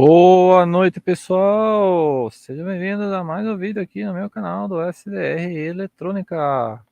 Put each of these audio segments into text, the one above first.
Boa noite, pessoal! Sejam bem-vindos a mais um vídeo aqui no meu canal do SDR Eletrônica.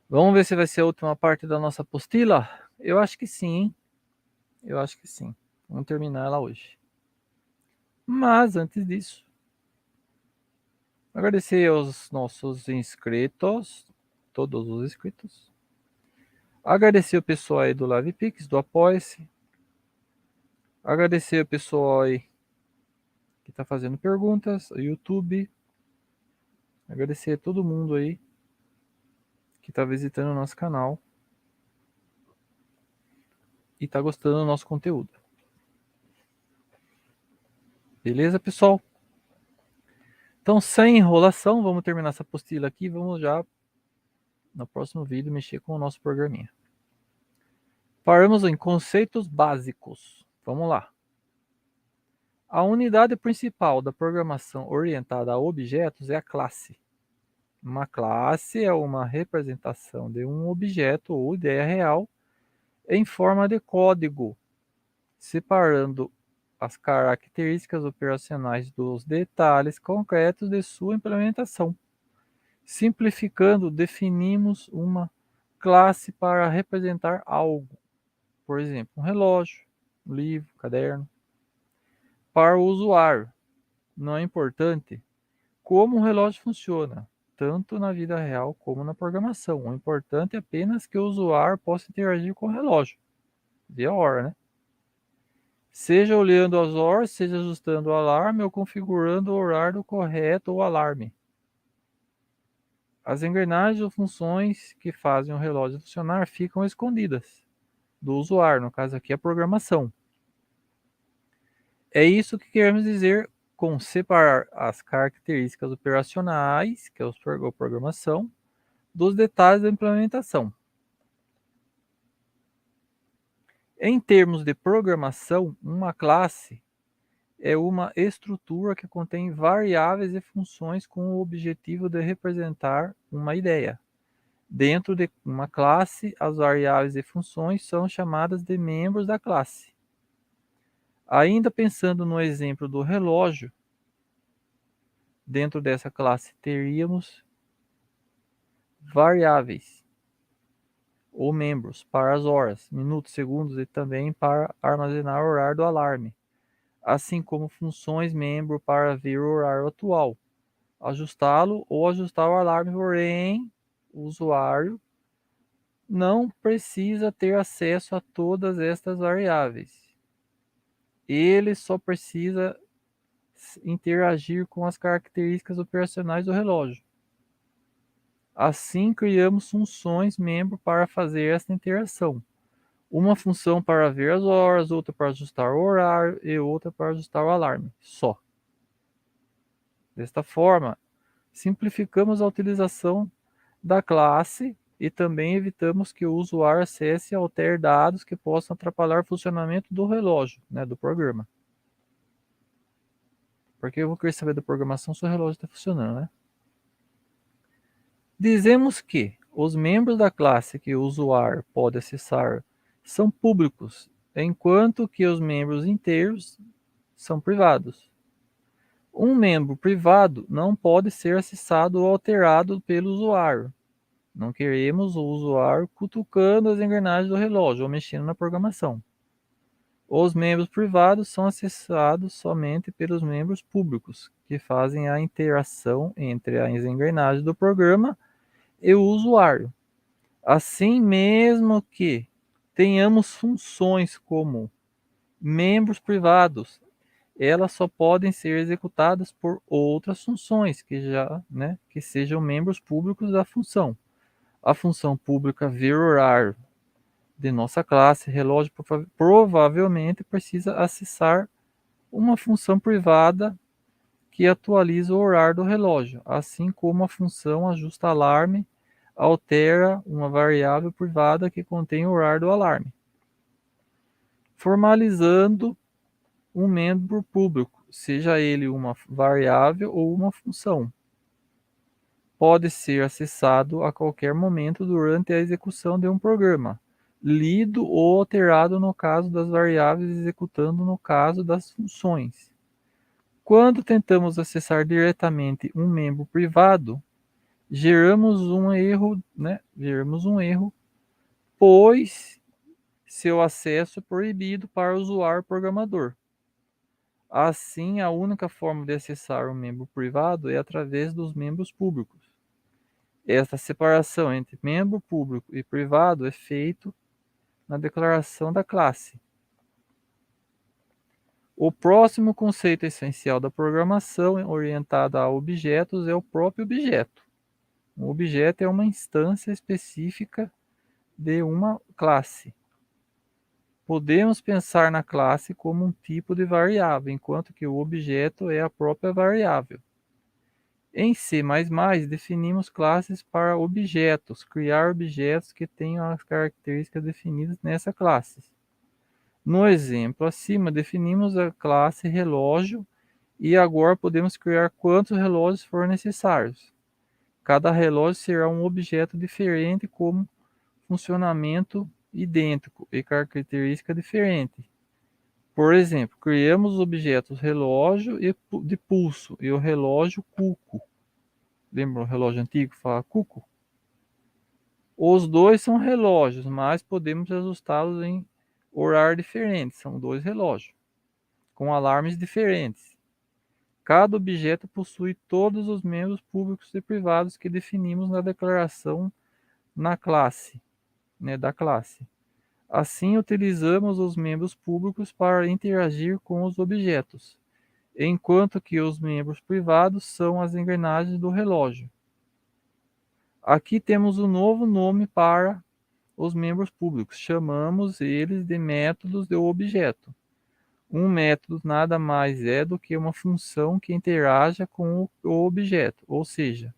Vamos ver se vai ser a última parte da nossa apostila? Eu acho que sim, hein? Eu acho que sim. Vamos terminar ela hoje. Mas antes disso, agradecer aos nossos inscritos, todos os inscritos. Agradecer o pessoal aí do LivePix, do Apoia-se. Agradecer o pessoal aí que está fazendo perguntas, o YouTube. Agradecer a todo mundo aí que está visitando o nosso canal e está gostando do nosso conteúdo. Beleza, pessoal? Então, sem enrolação, vamos terminar essa apostila aqui e vamos já, no próximo vídeo, mexer com o nosso programinha. Paramos em conceitos básicos. Vamos lá. A unidade principal da programação orientada a objetos é a classe. Uma classe é uma representação de um objeto ou ideia real em forma de código, separando as características operacionais dos detalhes concretos de sua implementação. Simplificando, definimos uma classe para representar algo, por exemplo, um relógio, um livro, um caderno. Para o usuário, não é importante como o relógio funciona, tanto na vida real como na programação. O importante é apenas que o usuário possa interagir com o relógio, via hora, né? Seja olhando as horas, seja ajustando o alarme ou configurando o horário correto ou alarme. As engrenagens ou funções que fazem o relógio funcionar ficam escondidas do usuário, no caso aqui a programação. É isso que queremos dizer com separar as características operacionais, que é a programação, dos detalhes da implementação. Em termos de programação, uma classe é uma estrutura que contém variáveis e funções com o objetivo de representar uma ideia. Dentro de uma classe, as variáveis e funções são chamadas de membros da classe. Ainda pensando no exemplo do relógio, dentro dessa classe teríamos variáveis ou membros para as horas, minutos, segundos e também para armazenar o horário do alarme, assim como funções membro para ver o horário atual, ajustá-lo ou ajustar o alarme, porém o usuário não precisa ter acesso a todas estas variáveis. Ele só precisa interagir com as características operacionais do relógio. Assim, criamos funções membro para fazer esta interação. Uma função para ver as horas, outra para ajustar o horário e outra para ajustar o alarme. Só. Desta forma, simplificamos a utilização da classe e também evitamos que o usuário acesse e altere dados que possam atrapalhar o funcionamento do relógio, né, do programa. Porque eu vou querer saber da programação se o relógio está funcionando, né? Dizemos que os membros da classe que o usuário pode acessar são públicos, enquanto que os membros inteiros são privados. Um membro privado não pode ser acessado ou alterado pelo usuário. Não queremos o usuário cutucando as engrenagens do relógio ou mexendo na programação. Os membros privados são acessados somente pelos membros públicos, que fazem a interação entre as engrenagens do programa e o usuário. Assim, mesmo que tenhamos funções como membros privados, elas só podem ser executadas por outras funções que sejam membros públicos da função. A função pública ver horário de nossa classe relógio provavelmente precisa acessar uma função privada que atualiza o horário do relógio, assim como a função ajusta alarme altera uma variável privada que contém o horário do alarme, formalizando um membro público, seja ele uma variável ou uma função. Pode ser acessado a qualquer momento durante a execução de um programa, lido ou alterado no caso das variáveis, executando no caso das funções. Quando tentamos acessar diretamente um membro privado, geramos um erro, pois seu acesso é proibido para o usuário programador. Assim, a única forma de acessar um membro privado é através dos membros públicos. Esta separação entre membro público e privado é feita na declaração da classe. O próximo conceito essencial da programação orientada a objetos é o próprio objeto. Um objeto é uma instância específica de uma classe. Podemos pensar na classe como um tipo de variável, enquanto que o objeto é a própria variável. Em C++, definimos classes para objetos, criar objetos que tenham as características definidas nessa classe. No exemplo acima, definimos a classe relógio e agora podemos criar quantos relógios for necessários. Cada relógio será um objeto diferente com funcionamento idêntico e característica diferente. Por exemplo, criamos os objetos relógio de pulso e o relógio cuco. Lembra o relógio antigo que fala cuco? Os dois são relógios, mas podemos ajustá-los em horário diferente. São dois relógios, com alarmes diferentes. Cada objeto possui todos os membros públicos e privados que definimos na declaração na classe, da classe. Assim, utilizamos os membros públicos para interagir com os objetos, enquanto que os membros privados são as engrenagens do relógio. Aqui temos um novo nome para os membros públicos. Chamamos eles de métodos do objeto. Um método nada mais é do que uma função que interaja com o objeto, ou seja,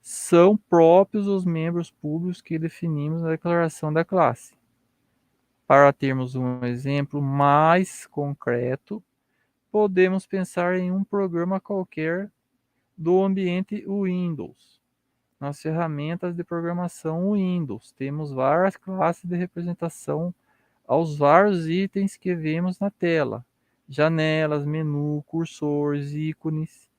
são próprios os membros públicos que definimos na declaração da classe. Para termos um exemplo mais concreto, podemos pensar em um programa qualquer do ambiente Windows. Nas ferramentas de programação Windows, temos várias classes de representação aos vários itens que vemos na tela: janelas, menu, cursores, ícones.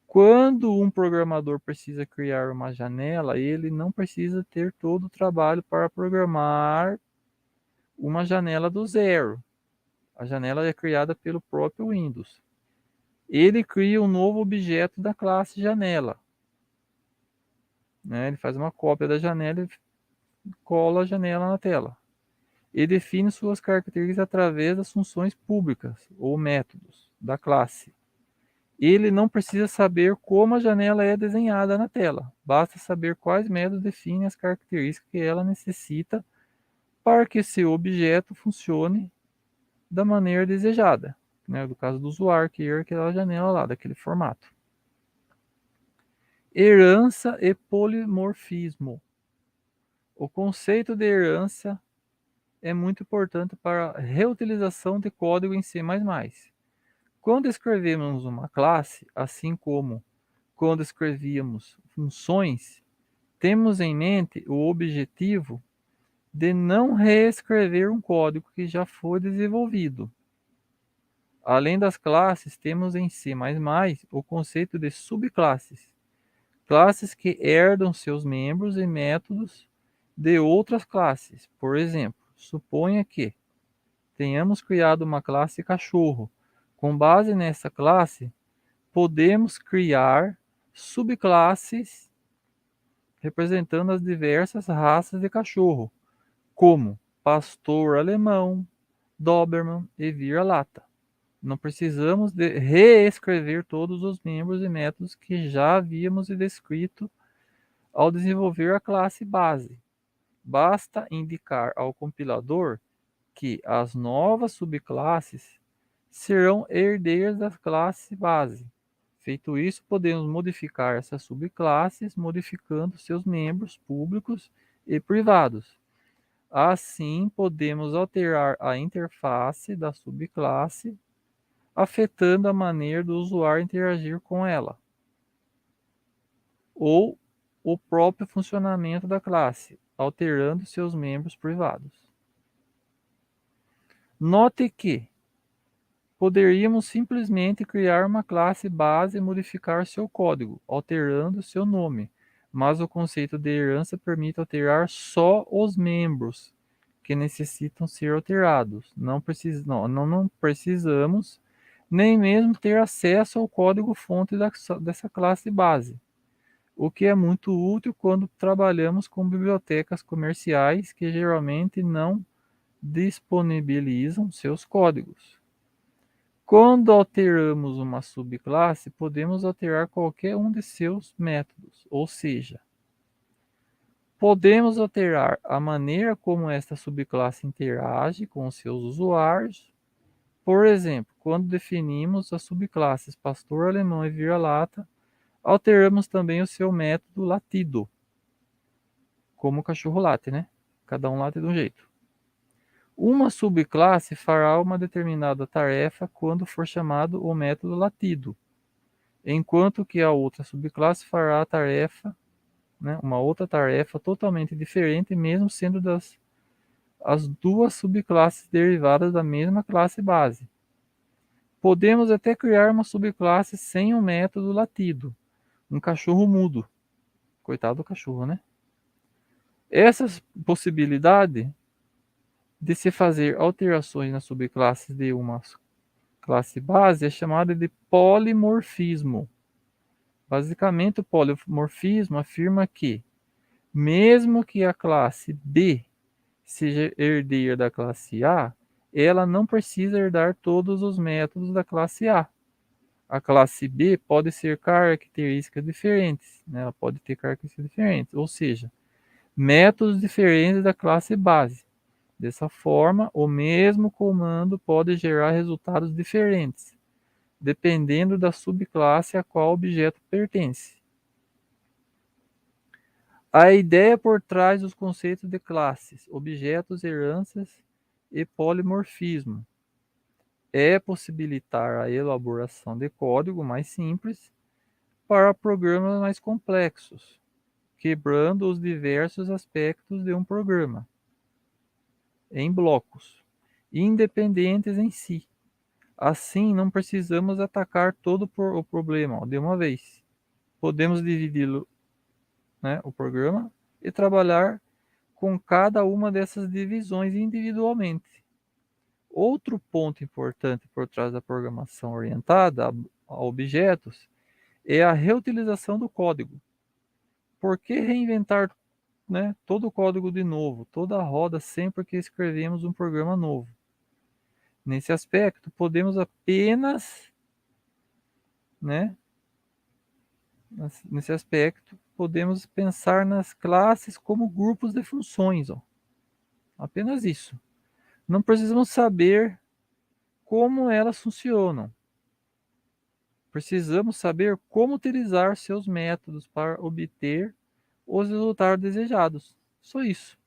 Quando um programador precisa criar uma janela, ele não precisa ter todo o trabalho para programar uma janela do zero. A janela é criada pelo próprio Windows. Ele cria um novo objeto da classe janela. Ele faz uma cópia da janela e cola a janela na tela. E define suas características através das funções públicas ou métodos da classe. Ele não precisa saber como a janela é desenhada na tela. Basta saber quais métodos definem as características que ela necessita para que seu objeto funcione da maneira desejada. No caso do usuário, que é aquela janela lá, daquele formato. Herança e polimorfismo. O conceito de herança é muito importante para a reutilização de código em C++. Quando escrevemos uma classe, assim como quando escrevíamos funções, temos em mente o objetivo de não reescrever um código que já foi desenvolvido. Além das classes, temos em C++ o conceito de subclasses, classes que herdam seus membros e métodos de outras classes. Por exemplo, suponha que tenhamos criado uma classe cachorro. Com base nessa classe, podemos criar subclasses representando as diversas raças de cachorro, como pastor alemão, Doberman e vira-lata. Não precisamos reescrever todos os membros e métodos que já havíamos descrito ao desenvolver a classe base. Basta indicar ao compilador que as novas subclasses serão herdeiras da classe base. Feito isso, podemos modificar essas subclasses, modificando seus membros públicos e privados. Assim, podemos alterar a interface da subclasse, afetando a maneira do usuário interagir com ela, ou o próprio funcionamento da classe. alterando seus membros privados. Note que poderíamos simplesmente criar uma classe base e modificar seu código, alterando seu nome, mas o conceito de herança permite alterar só os membros que necessitam ser alterados. Não precisamos nem mesmo ter acesso ao código-fonte dessa classe base, o que é muito útil quando trabalhamos com bibliotecas comerciais que geralmente não disponibilizam seus códigos. Quando alteramos uma subclasse, podemos alterar qualquer um de seus métodos, ou seja, podemos alterar a maneira como esta subclasse interage com os seus usuários. Por exemplo, quando definimos as subclasses pastor alemão e vira-lata, alteramos também o seu método latido, como o cachorro late, né? Cada um late de um jeito. Uma subclasse fará uma determinada tarefa quando for chamado o método latido, enquanto que a outra subclasse fará a tarefa, né, uma outra tarefa totalmente diferente, mesmo sendo as duas subclasses derivadas da mesma classe base. Podemos até criar uma subclasse sem o método latido, um cachorro mudo. Coitado do cachorro, né? Essa possibilidade de se fazer alterações nas subclasses de uma classe base é chamada de polimorfismo. Basicamente, o polimorfismo afirma que, mesmo que a classe B seja herdeira da classe A, ela não precisa herdar todos os métodos da classe A. A classe B pode ser características diferentes, né? Ela pode ter características diferentes, ou seja, métodos diferentes da classe base. Dessa forma, o mesmo comando pode gerar resultados diferentes, dependendo da subclasse a qual o objeto pertence. A ideia por trás dos conceitos de classes, objetos, heranças e polimorfismo é possibilitar a elaboração de código mais simples para programas mais complexos, quebrando os diversos aspectos de um programa em blocos, independentes em si. Assim, não precisamos atacar todo o problema de uma vez. Podemos dividi-lo, né, o programa, e trabalhar com cada uma dessas divisões individualmente. Outro ponto importante por trás da programação orientada a objetos é a reutilização do código. Por que reinventar, né, todo o código de novo, toda a roda sempre que escrevemos um programa novo? Nesse aspecto, podemos apenas, né, nesse aspecto, podemos pensar nas classes como grupos de funções, ó. Apenas isso. Não precisamos saber como elas funcionam. Precisamos saber como utilizar seus métodos para obter os resultados desejados. Só isso.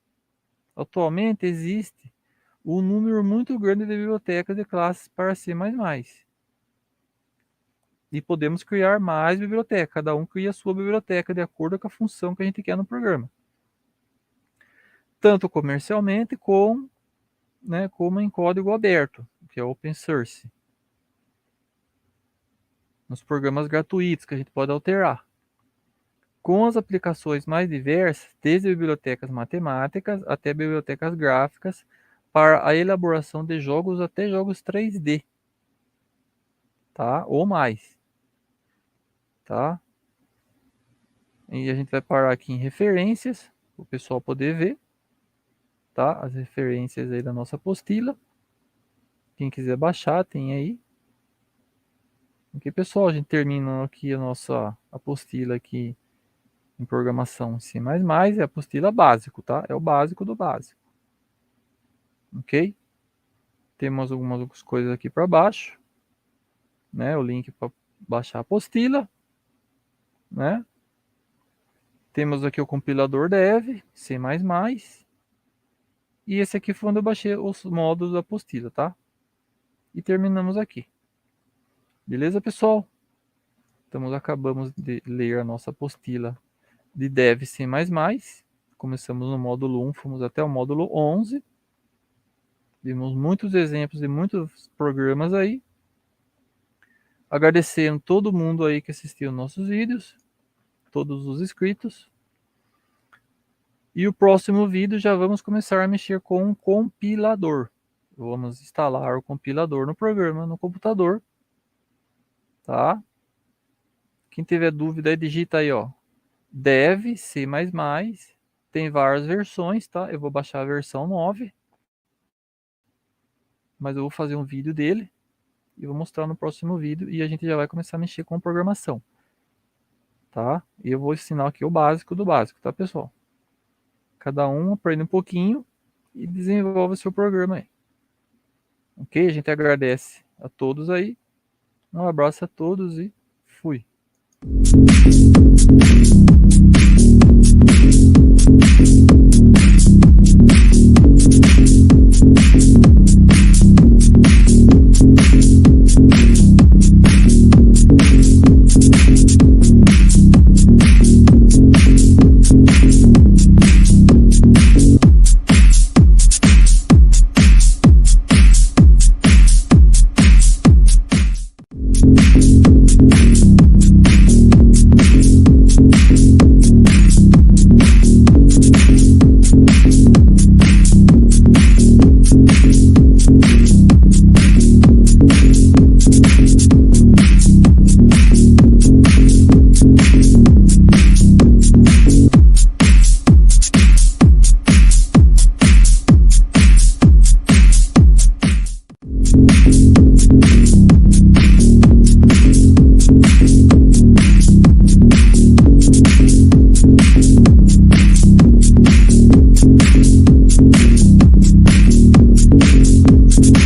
Atualmente existe um número muito grande de bibliotecas de classes para C++. E podemos criar mais bibliotecas. Cada um cria a sua biblioteca de acordo com a função que a gente quer no programa. Tanto comercialmente como, né, como em código aberto, que é open source. Nos programas gratuitos que a gente pode alterar. Com as aplicações mais diversas, desde bibliotecas matemáticas até bibliotecas gráficas, para a elaboração de jogos até jogos 3D, tá? Ou mais, tá? E a gente vai parar aqui em referências, para o pessoal poder ver, tá? As referências aí da nossa apostila. Quem quiser baixar, tem aí. Ok, pessoal, a gente termina aqui a nossa apostila aqui em programação C++, é a apostila básico, tá? É o básico do básico. Ok? Temos algumas outras coisas aqui para baixo, né? O link para baixar a apostila, né? Temos aqui o compilador dev, C++, e esse aqui foi onde eu baixei os módulos da apostila, tá? E terminamos aqui. Beleza, pessoal? Acabamos de ler a nossa apostila de dev C++. Começamos no módulo 1, fomos até o módulo 11. Vimos muitos exemplos e muitos programas aí. Agradecendo todo mundo aí que assistiu nossos vídeos, todos os inscritos. E o próximo vídeo já vamos começar a mexer com um compilador. Vamos instalar o compilador no programa, no computador. Tá? Quem tiver dúvida aí, digita aí, ó. Dev C++. Tem várias versões, tá? Eu vou baixar a versão 9. Mas eu vou fazer um vídeo dele. E vou mostrar no próximo vídeo. E a gente já vai começar a mexer com programação. Tá? E eu vou ensinar aqui o básico do básico, tá, pessoal? Cada um aprende um pouquinho e desenvolve o seu programa aí. Ok? A gente agradece a todos aí. Um abraço a todos e fui.